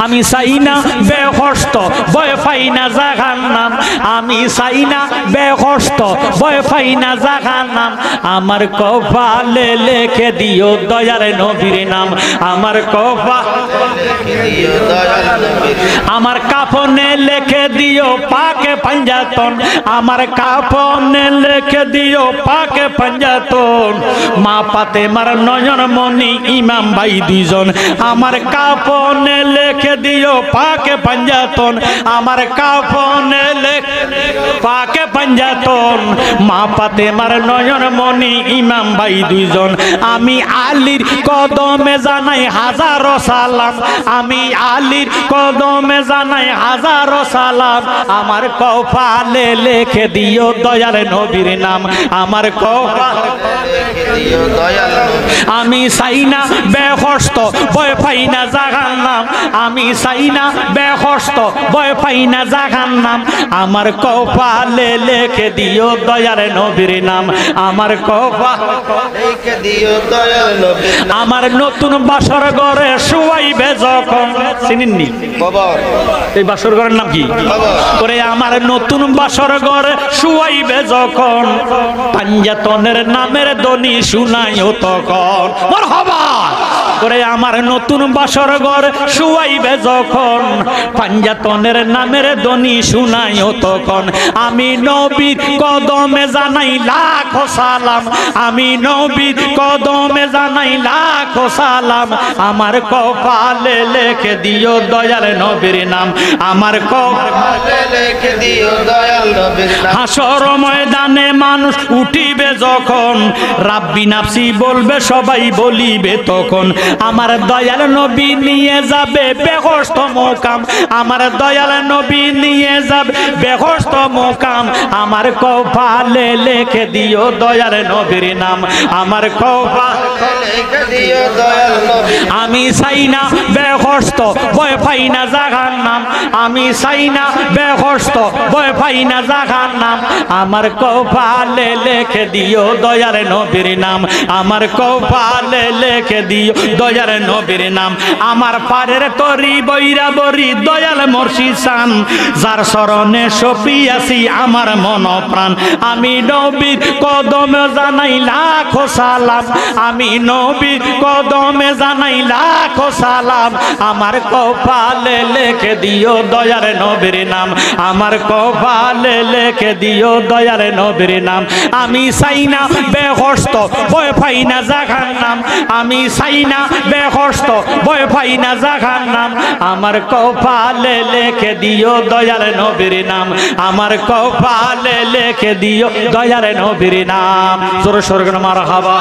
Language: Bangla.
আমি চাই না বেকষ্ট ভয় পাই না জাহান্নাম আমি চাই না বেকষ্ট ভয় পাই না জাহান্নাম আমার কপালে লিখে দিও দয়ার নবীর নাম আমার কপালে লিখে দিও দয়ার নবীর আমার কাফনে লিখে দিও পাকে পাঞ্জাতন আমার কাফনে লিখে দিও পাকে পাঞ্জাতন মা ফাতেমার নয়ন মনি ইমাম ভাই দুইজন আমার কাফনে লিখে দিও পাকে পাঞ্জাতন আমার কাফনে লিখে পাকে পাঞ্জাতন মা ফাতেমার নয়ন মনি ইমাম ভাই দুইজন আমি আলীর কদমে জানাই হাজারো সালাম আমি আলীর কদমে জানাই হাজারো সালাম আমার কপালে লিখে দিও দয়ার নবীর নাম আমার কপালে লিখে দিও দয়ার নবীর আমি চাই না বেকষ্ট ভয় পাই না জাহান্নাম আমি চাই না বেকষ্ট ভয় পাই না জাহান্নাম আমার কপালে লিখে দিও দয়ার নবীর নাম আমার কপালে লিখে দিও দয়ার নবীর নাম আমার নতুন বাসর ঘরে শুয়াইবে যখন চিনেননি কবর এই বাসর ঘরের নাম কি কবর করে আমার নতুন বাসর ঘরে শুয়াইবে যখন পাঞ্জাতনের নামের ধ্বনি শুনাইও তখন মারহাবা করে আমার নতুন বাসর ঘর শুয়াইবে যখন পাঞ্জাতনের নামের ধ্বনি শুনাইও তখন আমি নবীর কদমে জানাই লাখো সালাম আমি নবীর কদমে জানাই লাখো সালাম আমার কপালে লিখে দিও দয়াল নবীর নাম আমার কপালে লিখে দিও দয়াল নবীর নাম হাসর ময়দানে মানুষ উঠিবে যখন রাব্বি নাফসি বলবে সবাই বলিবে তখন আমার দয়াল নবী নিয়ে যাবে বেকষ্ট মোকাম আমার দয়াল নবী নিয়ে যাবে বেকষ্ট মোকাম আমার কপালে লিখে দিও দয়াল নবীর নাম আমার কপালে লিখে দিও দয়াল নবীর আমি চাই না বেকষ্ট ভয় পাই না জাহান্নাম আমি চাই না বেকষ্ট ভয় পাই না জাহান্নাম আমার কপালে লিখে দিও দয়ার নবীর নাম আমার কপালে লিখে দিও দয়ার নবীর নাম আমার পারের তরি বৈরা বরি দয়াল মুর্শিদ চান যার শরণে সপিয়াছি আমার মন প্রাণ আমি নবীর কদমে জানাই লাখো সালাম আমি নবীর কদমে জানাই লাখো সালাম আমার কপালে লিখে দিও দয়ার নবীর নাম আমার কপালে লিখে দিও দয়ার নবীর নাম আমি চাই না বেকষ্ট ভয় পাই না জাহান্নাম আমি চাই না বেকষ্ট ভয় পাই না জাহান্নাম আমার কপালে লিখে দিও দয়ার নবীর নাম আমার কপালে লিখে দিও দয়ার নবীর নাম জোরে সোরে মারহাবা।